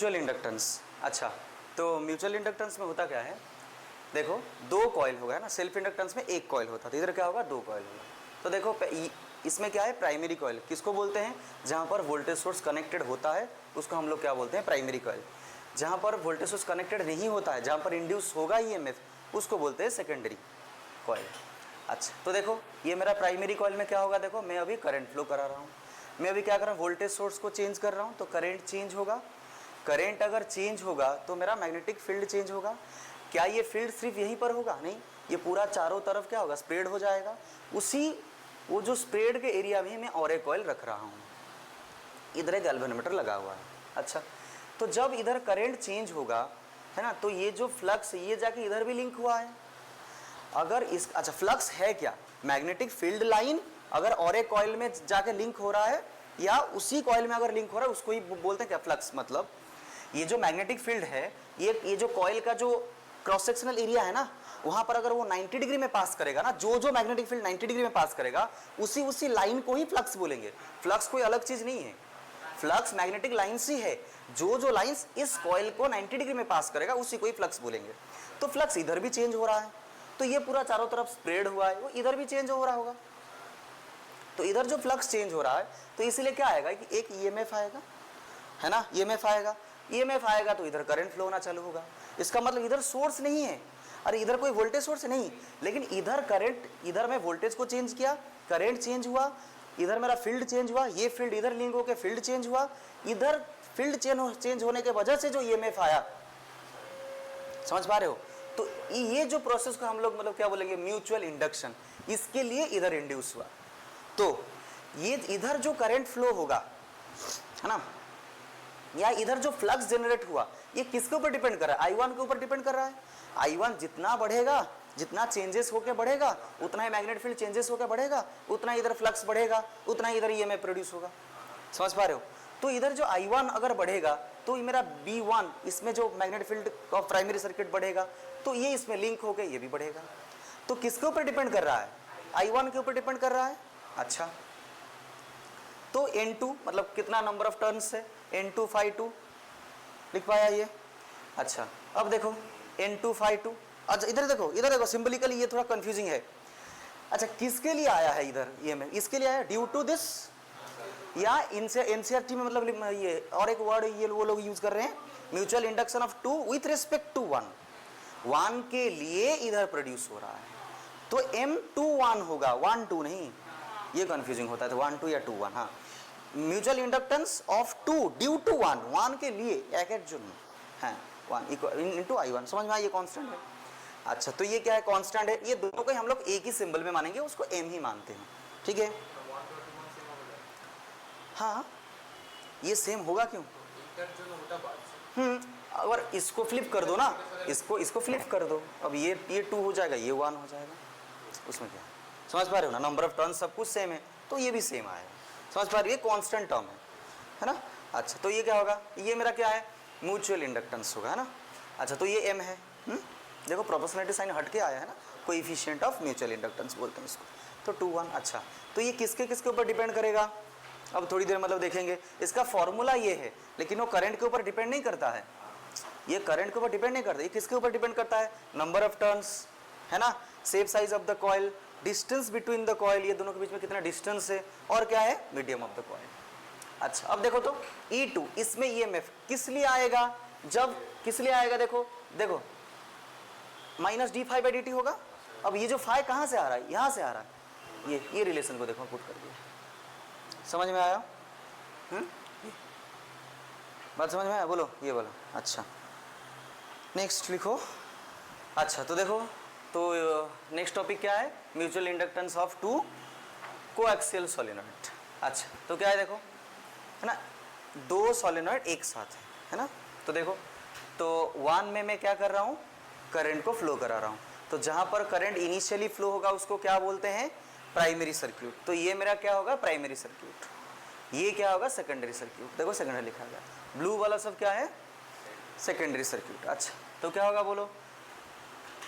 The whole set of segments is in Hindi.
Mutual inductance. अच्छा, तो म्यूचुअल इंडक्टेंस में होता क्या है, देखो दो कॉइल होगा ना, सेल्फ इंडक्टेंस में एक कॉइल होता है, तो इधर क्या होगा, दो कॉइल होगा। तो देखो इसमें क्या है, प्राइमरी कॉइल किसको बोलते हैं, जहाँ पर वोल्टेज सोर्स कनेक्टेड होता है उसको हम लोग क्या बोलते हैं, प्राइमरी कॉइल। जहाँ पर वोल्टेज सोर्स कनेक्टेड नहीं होता है, जहाँ पर इंड्यूस होगा ईएमएफ, उसको बोलते हैं सेकेंडरी कॉइल। अच्छा, तो देखो ये मेरा प्राइमरी कॉइल में क्या होगा, देखो मैं अभी करंट फ्लो करा रहा हूँ, मैं अभी क्या कर रहा हूँ, वोल्टेज सोर्स को चेंज कर रहा हूँ, तो करंट चेंज होगा। करंट अगर चेंज होगा तो मेरा मैग्नेटिक फील्ड चेंज होगा। क्या ये फील्ड सिर्फ यहीं पर होगा, नहीं, ये पूरा चारों तरफ क्या होगा, स्प्रेड हो जाएगा। उसी वो जो स्प्रेड के एरिया में मैं और एक कॉइल रख रहा हूँ, इधर एक गैल्वेनोमीटर लगा हुआ है। अच्छा, तो जब इधर करंट चेंज होगा, है ना, तो ये जो फ्लक्स ये जाके इधर भी लिंक हुआ है। अगर इस अच्छा फ्लक्स है क्या, मैग्नेटिक फील्ड लाइन अगर और एक कॉइल में जाके लिंक हो रहा है या उसी कॉइल में अगर लिंक हो रहा है, उसको ही बोलते हैं क्या, फ्लक्स। मतलब ये जो मैग्नेटिक फील्ड है, ये जो कॉइल का जो क्रॉस सेक्शनल एरिया है ना, वहां पर अगर वो 90 डिग्री में पास करेगा ना, जो मैग्नेटिक फील्ड 90 डिग्री में पास करेगा, उसी लाइन को ही फ्लक्स बोलेंगे। फ्लक्स कोई अलग चीज नहीं है, फ्लक्स मैग्नेटिक लाइन्स ही है। जो लाइन्स इस कॉइल को 90 डिग्री में पास करेगा उसी को ही फ्लक्स बोलेंगे। तो फ्लक्स इधर भी चेंज हो रहा है, तो ये पूरा चारों तरफ स्प्रेड हुआ है, वो इधर भी चेंज हो रहा होगा। तो इधर जो फ्लक्स चेंज हो रहा है, तो इसीलिए क्या आएगा कि एक ईएमएफ आएगा, है ना, ईएमएफ आएगा। ईएमएफ आएगा तो इधर करंट फ्लो होना चालू होगा। इसका मतलब इधर सोर्स नहीं है, अरे इधर कोई वोल्टेज सोर्स नहीं, लेकिन इधर करंट, इधर मैं वोल्टेज को चेंज किया, करंट चेंज हुआ, इधर मेरा फील्ड चेंज हुआ, ये फील्ड इधर लिंक होकर फील्ड चेंज हुआ, इधर फील्ड चेंज होने के वजह से जो ईएमएफ आया, समझ पा रहे हो। तो ये जो प्रोसेस को हम लोग मतलब क्या बोलेंगे, म्यूचुअल इंडक्शन, इसके लिए इधर इंड्यूस हुआ। तो ये इधर जो करंट फ्लो होगा, है ना, या इधर जो फ्लक्स जनरेट हुआ, ये किसके ऊपर डिपेंड कर रहा है, I1 के ऊपर डिपेंड कर रहा है। I1 जितना बढ़ेगा, जितना चेंजेस होके बढ़ेगा, उतना ही मैग्नेटिक फील्ड चेंजेस होके बढ़ेगा, उतना इधर फ्लक्स बढ़ेगा, उतना इधर ईएमएफ प्रोड्यूस होगा। समझ पा रहे हो। तो इधर जो I1 अगर बढ़ेगा तो ये मेरा B1, इसमें जो magnetic field of primary circuit बढ़ेगा, तो ये इसमें लिंक होकर ये भी बढ़ेगा। तो किसके ऊपर डिपेंड कर रहा है, I1 के ऊपर डिपेंड कर रहा है। अच्छा, तो N2 मतलब कितना नंबर ऑफ टर्न्स है, N2 ∅2 लिख पाया ये। अच्छा, अब देखो N2 ∅2। अच्छा इधर देखो सिंबलिकली ये थोड़ा कंफ्यूजिंग है। अच्छा, किसके लिए आया है इधर, ये में इसके लिए आया, ड्यू टू दिस, या एनसीईआरटी में मतलब ये और एक वर्ड ये वो लोग यूज कर रहे हैं, mutual induction of two with respect to one के लिए इधर प्रोड्यूस हो रहा है। तो M21 होगा, 1 2 नहीं, ये कंफ्यूजिंग होता है, तो 1 2 या 2 1। हाँ, mutual inductance of two due to one के लिए एक जो है 1 इंटू I1। समझ में आया, ये कांस्टेंट है। अच्छा, तो ये क्या है, कांस्टेंट है। ये दोनों को हम लोग एक ही सिंबल में मानेंगे, उसको M ही मानते हैं, ठीक है। हाँ, ये सेम होगा क्यों, अगर इसको फ्लिप कर दो ना, इसको फ्लिप कर दो, अब ये 2 हो जाएगा, ये 1 हो जाएगा, उसमें क्या, समझ पा रहे हो ना, नंबर ऑफ टर्न सब कुछ सेम है, तो ये भी सेम आएगा। समझ पा रहे हो, ये कांस्टेंट टर्म है ना। अच्छा, तो ये क्या होगा, ये मेरा क्या है, म्यूचुअल इंडक्टेंस होगा, है ना। अच्छा, तो ये M है, देखो प्रोपोर्शनलिटी साइन हट के आया है ना, कोएफिशिएंट ऑफ म्यूचुअल इंडक्टेंस बोलते हैं इसको, तो 2 1। अच्छा, तो ये किसके ऊपर डिपेंड करेगा, अब थोड़ी देर मतलब देखेंगे। इसका फॉर्मूला ये है, लेकिन वो करंट के ऊपर डिपेंड नहीं करता है, ये करंट के ऊपर डिपेंड नहीं करता, ये किसके ऊपर डिपेंड करता है, नंबर ऑफ टर्न्स, है ना, shape size of the coil, distance between the coil, ये दोनों के बीच में कितना डिस्टेंस है, और क्या है, मीडियम ऑफ द कॉइल। अच्छा, अब देखो तो E2, इसमें EMF किस लिए आएगा, जब किस लिए आएगा, देखो -d∅dt होगा। अब ये जो फाई कहाँ से आ रहा है, यहाँ से आ रहा है, ये रिलेशन को देखो पुट कर दिया, समझ में आया, बात समझ में आया, बोलो, ये बोलो। अच्छा, नेक्स्ट लिखो। अच्छा, तो देखो, तो नेक्स्ट टॉपिक क्या है, mutual inductance of two coaxial solenoid. अच्छा, तो क्या है, देखो, है ना, 2 सोलेनॉइड एक साथ है ना। तो देखो, तो 1 में मैं क्या कर रहा हूँ, करंट को फ्लो करा रहा हूँ, तो जहाँ पर करंट इनिशियली फ्लो होगा उसको क्या बोलते हैं, प्राइमरी सर्क्यूट। तो ये मेरा क्या होगा, प्राइमरी सर्क्यूट, ये क्या होगा, सेकेंडरी सर्क्यूट। देखो सेकेंडरी लिखा गया, ब्लू वाला सब क्या है, सेकेंडरी सर्क्यूट। अच्छा, तो क्या होगा बोलो,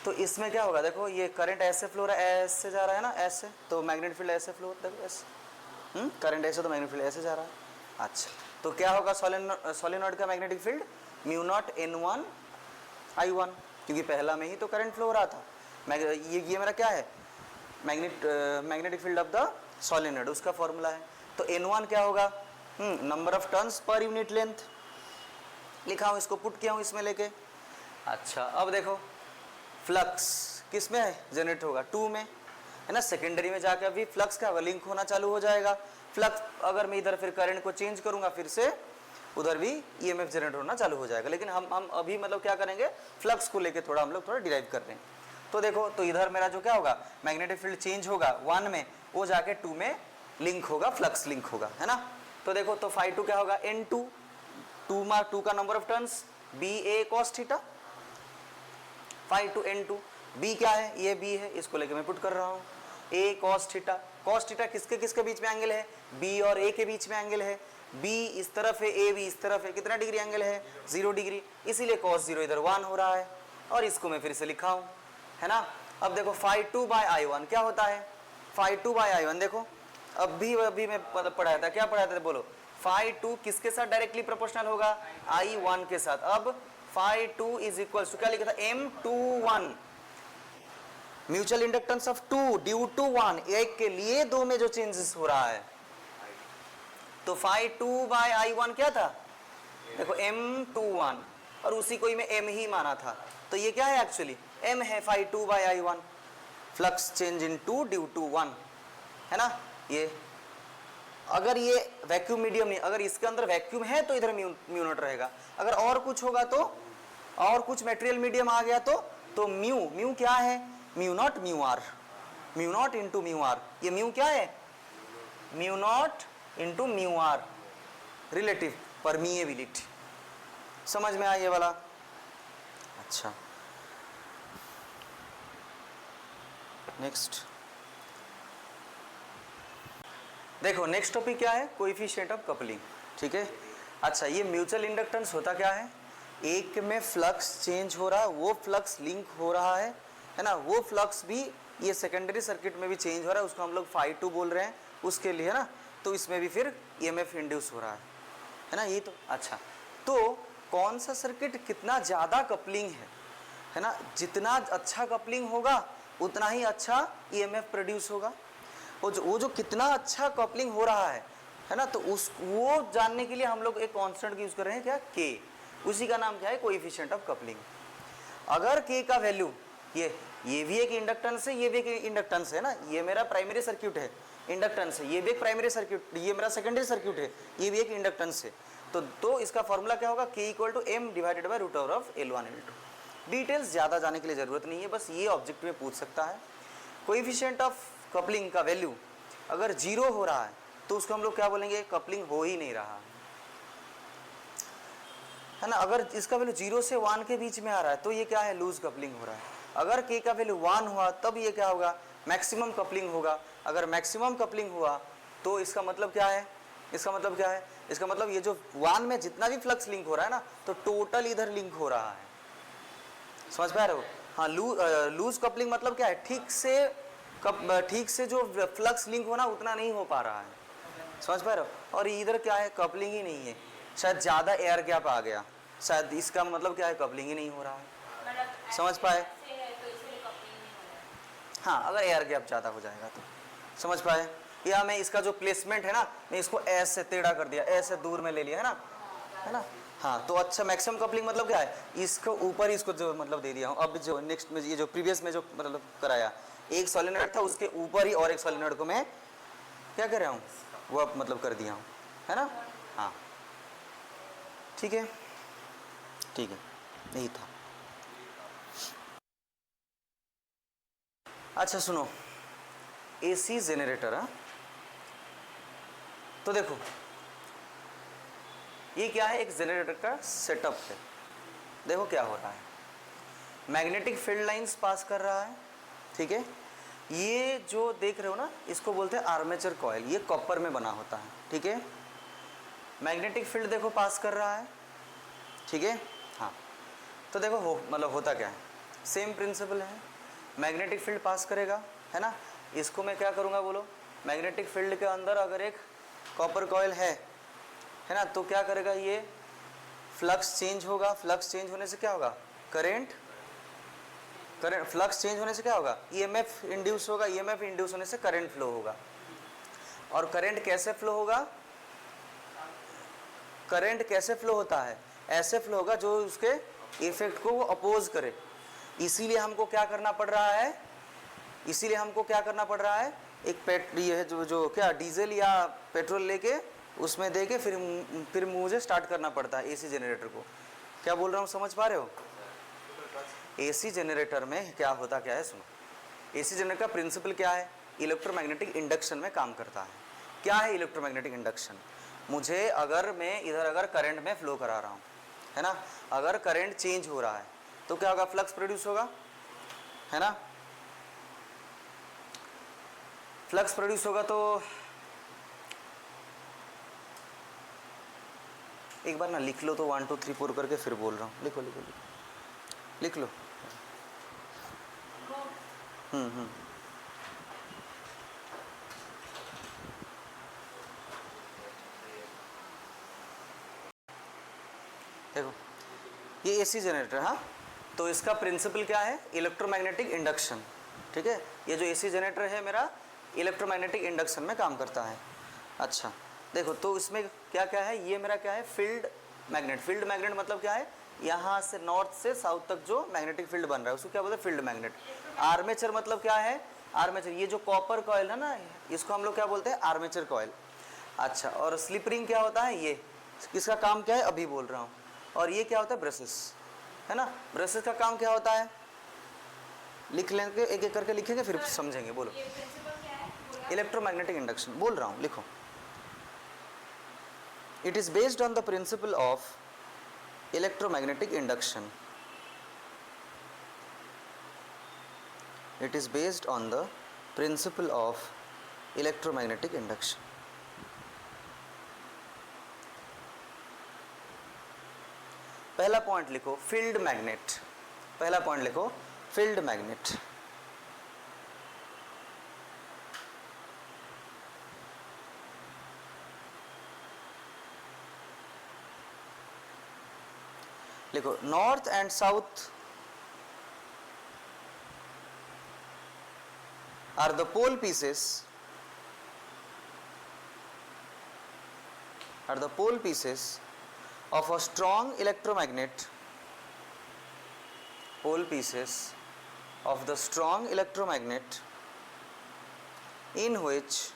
तो इसमें क्या होगा, देखो ये करंट ऐसे फ्लो रहा है, ऐसे जा रहा है ना, ऐसे, तो मैग्नेटिक फील्ड ऐसे फ्लो होता है, ऐसे, करंट ऐसे, तो मैग्नेटिक फील्ड ऐसे जा रहा है। अच्छा, तो क्या होगा सोलेनॉइड का magnetic field mu naught N1 I1, क्योंकि पहला में ही तो करंट फ्लो हो रहा था। ये मेरा क्या है, magnetic field of the solenoid, उसका फॉर्मूला है। तो N1 क्या होगा, number of turns per unit length, लिखा हूँ, इसको पुट किया हूँ इसमें लेके। अच्छा अब देखो फ्लक्स किस में है, जनरेट होगा 2 में, है ना। सेकेंडरी में जाकर अभी फ्लक्स का लिंक होना चालू हो जाएगा। फ्लक्स अगर मैं इधर फिर करंट को चेंज करूंगा फिर से उधर भी ईएमएफ जनरेट होना चालू हो जाएगा। लेकिन हम अभी मतलब क्या करेंगे, फ्लक्स को लेके थोड़ा हम लोग थोड़ा डिराइव कर रहे हैं। तो देखो, तो इधर मेरा जो क्या होगा, मैग्नेटिक फील्ड चेंज होगा 1 में, वो जाके 2 में लिंक होगा, फ्लक्स लिंक होगा, है ना। तो देखो, तो φ2 क्या होगा, N2, 2 का number of turns, BA cos थीटा, φ2 N2, B क्या है, ये B है, इसको लेके मैं पुट कर रहा हूँ, A cos theta. cos theta किसके किसके बीच में एंगल है, B और A के बीच में एंगल है। B इस तरफ है, A भी इस तरफ है, कितना डिग्री एंगल है, 0 डिग्री, इसीलिए cos 0 इधर 1 हो रहा है। और इसको मैं फिर से लिखा हूँ, है ना। अब देखो φ2 by I1 क्या होता है, φ2 by I1 देखो, अभी मैं पढ़ाया था, क्या पढ़ाया था बोलो, φ2 किसके साथ डायरेक्टली प्रोपोर्शनल होगा, I1 के साथ। अब φ2 इज इक्वल टू क्या लिखा था, M21, mutual inductance of 2 due to 1, एक के लिए 2 में जो चेंजेस हो रहा है। तो φ2 by I1 क्या था, देखो M21, और उसी को ही मैं M ही माना था, तो ये क्या है एक्चुअली M है, φ2 by I1, flux change in 2 due to 1, है ना। ये अगर ये वैक्यूम मीडियम नहीं, अगर इसके अंदर वैक्यूम है तो इधर म्यू नॉट रहेगा, अगर और कुछ होगा तो, और कुछ मेटेरियल मीडियम आ गया तो म्यू क्या है, mu naught mu R, mu naught into mu R, ये म्यू क्या है, mu naught into mu R, relative permeability. समझ में आया ये वाला। अच्छा नेक्स्ट देखो, नेक्स्ट टॉपिक क्या है, कोएफिशिएंट ऑफ कपलिंग, ठीक है। अच्छा, ये म्यूचुअल इंडक्टेंस होता क्या है, एक में फ्लक्स चेंज हो रहा है, वो फ्लक्स लिंक हो रहा है ना, वो फ्लक्स भी ये सेकेंडरी सर्किट में भी चेंज हो रहा है, उसको हम लोग φ2 बोल रहे हैं उसके लिए, है ना। तो इसमें भी फिर ईएमएफ इंड्यूस हो रहा है ना, ये तो। अच्छा, तो कौन सा सर्किट कितना ज़्यादा कपलिंग है ना, जितना अच्छा कपलिंग होगा उतना ही अच्छा ईएमएफ प्रोड्यूस होगा। वो जो कितना अच्छा कपलिंग हो रहा है ना, तो वो जानने के लिए हम लोग एक कांस्टेंट यूज कर रहे हैं, क्या, K, उसी का नाम क्या है, कोएफिशिएंट ऑफ कपलिंग। अगर K का वैल्यू, ये भी एक इंडक्टेंस है, ये भी एक इंडक्टेंस है ना, ये मेरा प्राइमरी सर्किट है, इंडक्टेंस है, ये भी एक प्राइमरी सर्किट, ये मेरा सेकेंडरी सर्किट है, ये भी एक इंडक्टेंस है। तो इसका फॉर्मूला क्या होगा, K = M divided by √L1 L2। Details ज़्यादा जाने के लिए ज़रूरत नहीं है, बस ये ऑब्जेक्ट में पूछ सकता है। कोएफिशिएंट ऑफ कपलिंग का वैल्यू अगर 0 हो रहा है तो उसको हम लोग क्या बोलेंगे, कपलिंग हो ही नहीं रहा है ना। अगर इसका वैल्यू 0 से 1 के बीच में आ रहा है तो ये क्या है, लूज कपलिंग हो रहा है। अगर K का वैल्यू 1 हुआ तब ये क्या होगा, मैक्सिमम कपलिंग होगा। अगर मैक्सिमम कपलिंग हुआ तो इसका मतलब क्या है, इसका मतलब ये जो 1 में जितना भी फ्लक्स लिंक हो रहा है ना, तो टोटल इधर लिंक हो रहा है। समझ पा रहे हो। हाँ, लूज कपलिंग मतलब क्या है, ठीक से जो फ्लक्स लिंक होना उतना नहीं हो पा रहा है। समझ पा रहे हो। और इधर क्या है, कपलिंग ही नहीं है, शायद ज़्यादा एयर गैप आ गया, शायद इसका मतलब क्या है, कपलिंग ही नहीं हो रहा है। समझ पाए। हाँ, अगर एयर गैप ज़्यादा हो जाएगा तो समझ पाए। या मैं इसका जो प्लेसमेंट है ना, मैं इसको ऐसे टेढ़ा कर दिया, ऐसे दूर में ले लिया, है ना। हाँ, तो अच्छा, मैक्सिमम कपलिंग मतलब क्या है, इसको ऊपर इसको जो मतलब दे दिया हूँ। अब जो नेक्स्ट में ये जो प्रीवियस में जो मतलब कराया, एक सोलेनॉइड था उसके ऊपर ही और एक सोलेनॉइड को मैं क्या कर रहा हूँ, वो अब मतलब कर दिया हूँ, है ना। हाँ ठीक है, यही था। अच्छा सुनो, एसी जनरेटर, हाँ, तो देखो ये क्या है, एक जनरेटर का सेटअप है। देखो क्या हो रहा है, मैग्नेटिक फील्ड लाइंस पास कर रहा है, ठीक है। ये जो देख रहे हो ना, इसको बोलते हैं आर्मेचर कॉइल, ये कॉपर में बना होता है, ठीक है। मैग्नेटिक फील्ड देखो पास कर रहा है, ठीक है। हाँ, तो देखो मतलब होता क्या है, सेम प्रिंसिपल है, मैग्नेटिक फील्ड पास करेगा, है ना। इसको मैं क्या करूँगा बोलो, मैग्नेटिक फील्ड के अंदर अगर एक कॉपर कॉइल है है ना। तो क्या करेगा ये, फ्लक्स चेंज होगा, फ्लक्स चेंज होने से क्या होगा, करंट फ्लक्स चेंज होने से क्या होगा, ईएमएफ इंड्यूस होगा, ईएमएफ इंड्यूस होने से करंट फ्लो होगा। और करंट कैसे फ्लो होगा, करंट कैसे फ्लो होता है, ऐसे फ्लो होगा जो उसके इफेक्ट को वो अपोज करे। इसीलिए हमको क्या करना पड़ रहा है, इसीलिए हमको क्या करना पड़ रहा है, एक ये है जो क्या डीजल या पेट्रोल लेके उसमें दे के फिर मुझे स्टार्ट करना पड़ता है एसी जनरेटर को। क्या बोल रहा हूँ, समझ पा रहे हो। एसी जनरेटर में क्या होता क्या है, सुनो। एसी जनरेटर का प्रिंसिपल क्या है, इलेक्ट्रोमैग्नेटिक इंडक्शन में काम करता है। क्या है इलेक्ट्रोमैग्नेटिक इंडक्शन, मुझे अगर मैं इधर अगर करंट में फ्लो करा रहा हूँ, है ना, अगर करंट चेंज हो रहा है तो क्या होगा, फ्लक्स प्रोड्यूस होगा, है ना। फ्लक्स प्रोड्यूस होगा तो एक बार ना लिख लो तो 1 2 3 4 करके फिर बोल रहा हूँ, लिखो लिखो लिखो लिख लो। देखो ये एसी जनरेटर, हाँ, तो इसका प्रिंसिपल क्या है, इलेक्ट्रोमैग्नेटिक इंडक्शन। ठीक है, ये जो एसी जनरेटर है मेरा इलेक्ट्रोमैग्नेटिक इंडक्शन में काम करता है। अच्छा देखो, तो इसमें क्या क्या है, ये मेरा क्या है, फील्ड मैग्नेट। फील्ड मैग्नेट मतलब क्या है, यहाँ से नॉर्थ से साउथ तक जो मैग्नेटिक फील्ड बन रहा है उसको क्या बोलते हैं, फील्ड मैग्नेट। आर्मेचर मतलब क्या है, आर्मेचर, ये जो कॉपर कॉयल है ना, इसको हम लोग क्या बोलते हैं, आर्मेचर कॉयल। अच्छा, और स्लिप रिंग क्या होता है, ये इसका काम क्या है अभी बोल रहा हूँ। और ये क्या होता है, ब्रशेस, है ना। ब्रशेस का काम क्या होता है, लिख लेंगे, एक एक करके लिखेंगे फिर समझेंगे। बोलो, इलेक्ट्रोमैग्नेटिक इंडक्शन बोल रहा हूँ, लिखो। It is based on the principle of electromagnetic induction. It is based on the principle of electromagnetic induction. पहला पॉइंट लिखो फील्ड मैग्नेट, पहला पॉइंट लिखो फील्ड मैग्नेट। लिखो, north and south are the pole pieces, are the pole pieces of a strong electromagnet, pole pieces of the strong electromagnet in which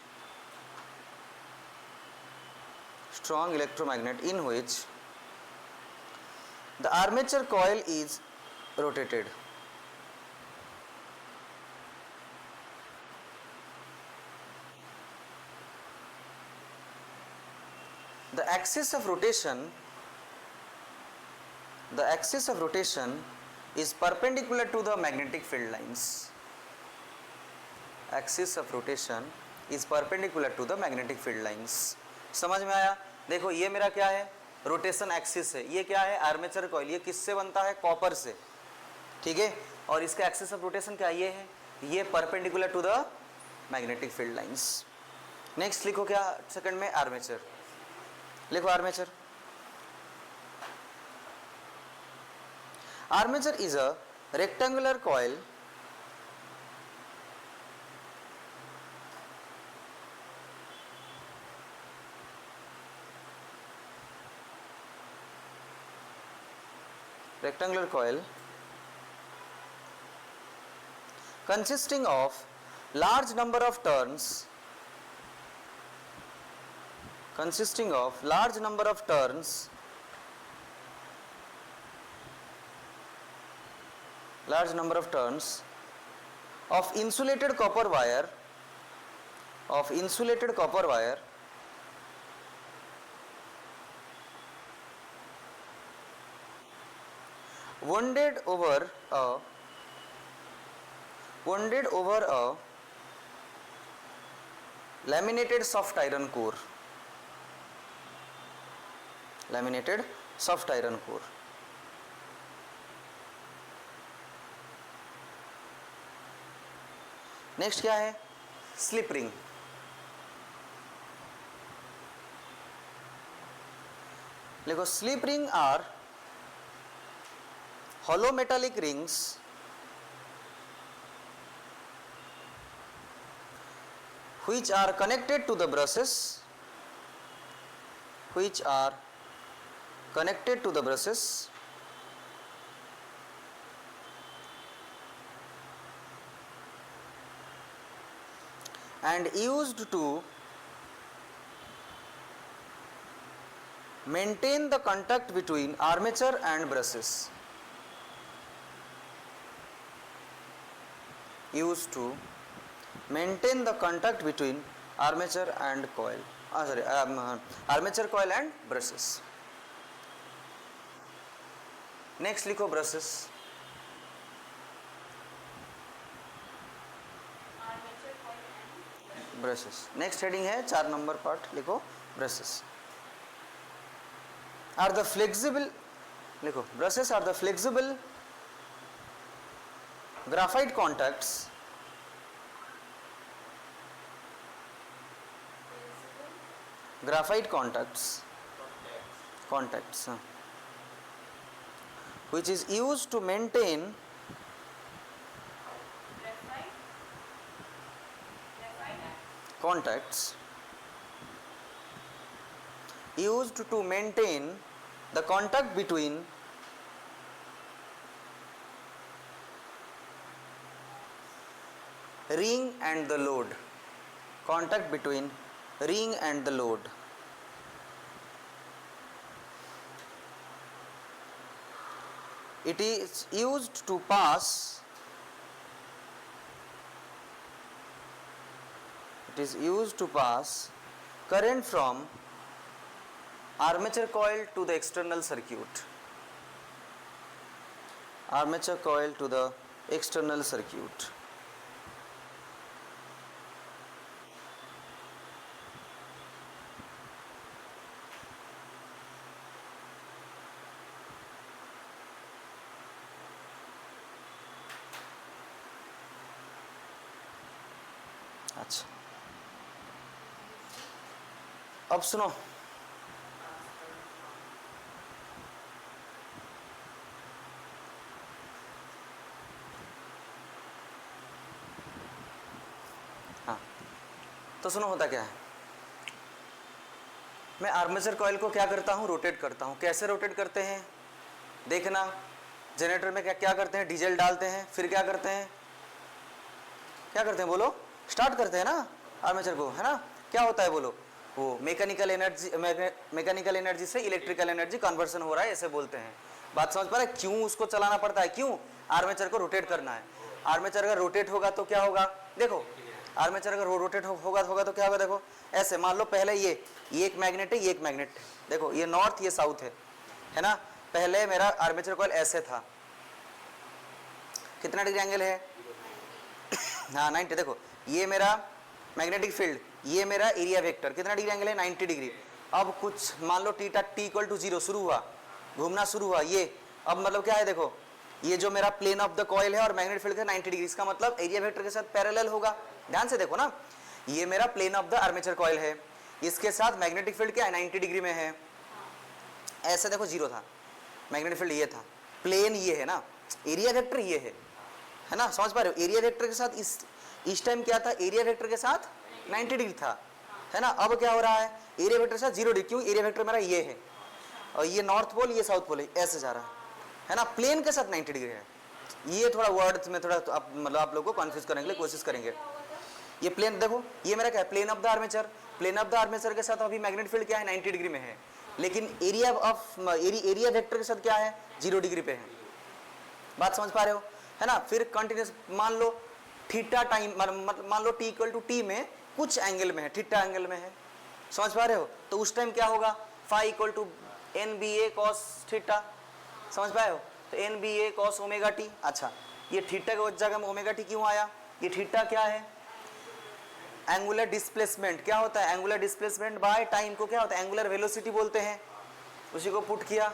the armature coil is rotated. The axis of rotation is perpendicular to the magnetic field lines. Axis of rotation is perpendicular to the magnetic field lines. समझ में आया। देखो ये मेरा क्या है, रोटेशन एक्सिस है। ये क्या है, आर्मेचर कॉइल। ये किससे बनता है, कॉपर से, ठीक है। और इसका एक्सिस ऑफ रोटेशन क्या ये है, ये perpendicular to the magnetic field lines. Next लिखो क्या, सेकंड में आर्मेचर लिखो। Armature, armature is a rectangular coil consisting of large number of turns, of insulated copper wire, wounded over a laminated soft iron core. Next क्या है, स्लिप रिंग। लिखो slip ring are hollow metallic rings which are connected to the brushes, which are connected to the brushes and used to maintain the contact between armature and brushes. Used to maintain the contact between armature and coil. Armature coil and brushes. Next लिखो brushes. Brushes. Next heading है 4 नंबर पार्ट, लिखो brushes. Are the flexible, लिखो brushes are the flexible graphite contacts which is used to maintain contacts used to maintain the contact between ring and the load, contact between ring and the load. It is used to pass, current from armature coil to the external circuit. Armature coil to the external circuit. अच्छा, अब सुनो, हाँ तो सुनो होता क्या है, मैं आर्मेचर कॉइल को क्या करता हूँ, रोटेट करता हूँ। कैसे रोटेट करते हैं देखना, जनरेटर में क्या क्या करते हैं, डीजल डालते हैं, फिर क्या करते हैं, बोलो, स्टार्ट करते हैं ना आर्मेचर को, है ना। क्या होता है बोलो, वो मैकेनिकल एनर्जी से इलेक्ट्रिकल एनर्जी कन्वर्सन हो रहा है, ऐसे बोलते हैं। बात समझ पा रहे, क्यों उसको चलाना पड़ता है, क्यों आर्मेचर को रोटेट करना है। आर्मेचर अगर रोटेट होगा तो क्या होगा, देखो आर्मेचर अगर रोटेट होगा तो क्या होगा, देखो ऐसे मान लो, पहले ये एक मैग्नेट है, ये एक मैग्नेट है, देखो ये नॉर्थ ये साउथ है ना। पहले मेरा आर्मेचर कॉइल ऐसे था, कितना डिग्री एंगल है, हाँ 90। देखो ये मेरा मैग्नेटिक फील्ड, ये मेरा एरिया वेक्टर, कितना डिग्री एंगल है, 90 डिग्री। अब कुछ मान लो टी इक्वल टू 0 शुरू हुआ, घूमना शुरू हुआ ये, अब मतलब क्या है, देखो ये जो मेरा प्लेन ऑफ द कॉइल है और मैग्नेटिक फील्ड है 90 डिग्री, इसका मतलब एरिया वेक्टर के साथ पैरेलल होगा। ध्यान से देखो ना, ये मेरा plane of the armature coil है, इसके साथ मैग्नेटिक फील्ड क्या है, 90 डिग्री में है। ऐसे देखो 0 था, मैग्नेटिक फील्ड ये था, प्लेन ये है ना, एरिया वेक्टर ये है ना, समझ पा रहे हो। एरिया वेक्टर के साथ इस टाइम क्या था, एरिया वेक्टर के साथ 90 डिग्री था, है ना। अब क्या हो रहा है, एरिया वेक्टर के साथ 0 डिग्री, क्यों, एरिया वेक्टर मेरा ये है और ये नॉर्थ पोल ये साउथ पोल है, ऐसे जा रहा है ना, प्लेन के साथ 90 डिग्री है। ये थोड़ा वर्ड में थोड़ा तो मतलब आप लोगों को कंफ्यूज करने के लिए कोशिश करेंगे। ये प्लेन देखो, ये मेरा क्या है, plane of the armature, plane of the armature के साथ अभी मैग्नेटिक फील्ड क्या है, 90 डिग्री में है, लेकिन एरिया वेक्टर के साथ क्या है, 0 डिग्री पे है। बात समझ पा रहे हो, है ना। फिर कंटिन्यूस मान लो थीटा टाइम, मान लो टी इक्वल टू टी में कुछ एंगल में है, थीटा एंगल में है, समझ पा रहे हो। तो उस टाइम क्या होगा, phi equal to N B A cos theta, समझ पाए हो। तो N B A cos omega T. अच्छा, ये थीटा की जगह में ओमेगा टी क्यों आया, ये थीटा क्या है, एंगुलर डिस्प्लेसमेंट। क्या होता है, एंगुलर डिस्प्लेसमेंट बाय टाइम को क्या होता है, एंगुलर वेलोसिटी बोलते हैं। उसी को पुट किया,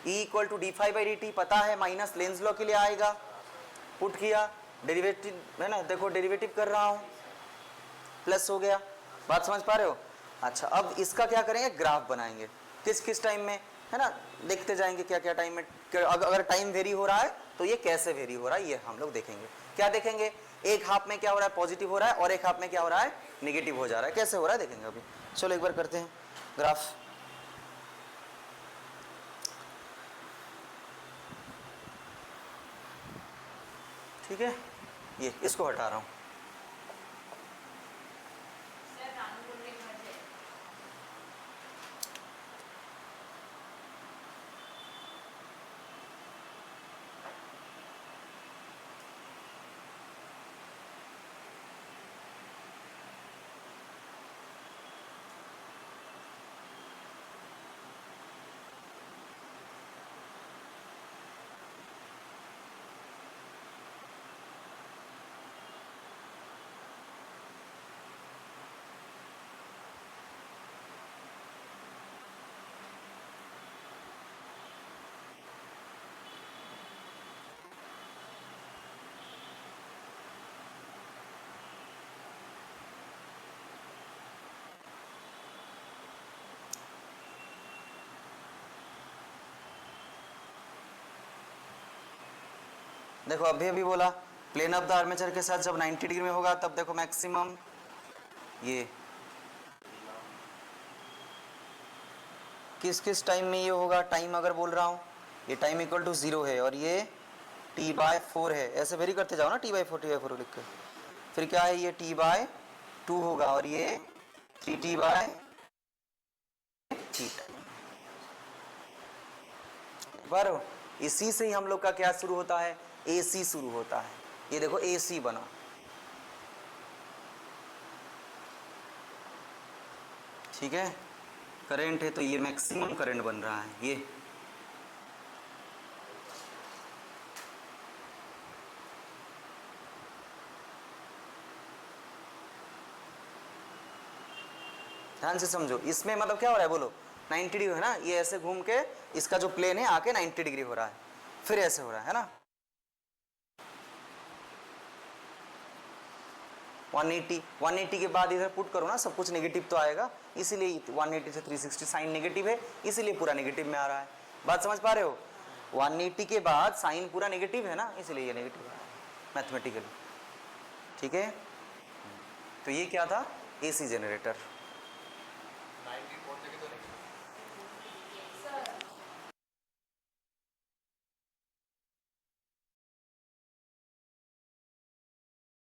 E equal to D phi by D T पता है, माइनस लेंस लॉ के लिए आएगा, पुट किया, डेरिवेटिव है ना, देखो डेरिवेटिव कर रहा हूँ, प्लस हो गया। बात समझ पा रहे हो। अच्छा, अब इसका क्या करेंगे, ग्राफ बनाएंगे, किस टाइम में, है ना, देखते जाएंगे क्या क्या टाइम में, अगर टाइम वेरी हो रहा है तो ये कैसे वेरी हो रहा है ये हम लोग देखेंगे। क्या देखेंगे, एक हाफ में क्या हो रहा है, पॉजिटिव हो रहा है, और एक हाफ में क्या हो रहा है, निगेटिव हो जा रहा है, कैसे हो रहा है देखेंगे अभी। चलो एक बार करते हैं ग्राफ। ठीक है, ये इसको हटा रहा हूँ। देखो अभी अभी बोला प्लेन ऑफ द आर्मेचर के साथ जब 90 डिग्री में होगा तब देखो मैक्सिमम, ये किस किस टाइम में ये होगा, टाइम अगर बोल रहा हूँ ये टाइम इक्वल टू 0 है और ये t/4 है, ऐसे वेरी करते जाओ ना, t/4 लिख के, फिर क्या है ये t/2 होगा और ये 3t/3 पर इसी से ही हम लोग का क्या शुरू होता है, AC शुरू होता है। ये देखो AC बना, ठीक है, करंट है तो ये मैक्सिमम करंट बन रहा है। ये ध्यान से समझो, इसमें मतलब क्या हो रहा है बोलो, 90 डिग्री है ना, ये ऐसे घूम के इसका जो प्लेन है आके 90 डिग्री हो रहा है, फिर ऐसे हो रहा है ना 180 के बाद इधर पुट करो ना, सब कुछ नेगेटिव तो आएगा, इसीलिए 180 से 360 साइन नेगेटिव है, इसीलिए पूरा नेगेटिव में आ रहा है। बात समझ पा रहे हो, 180 के बाद साइन पूरा नेगेटिव है ना, इसलिए ये नेगेटिव है मैथमेटिकली। ठीक है, तो ये क्या था, AC जनरेटर।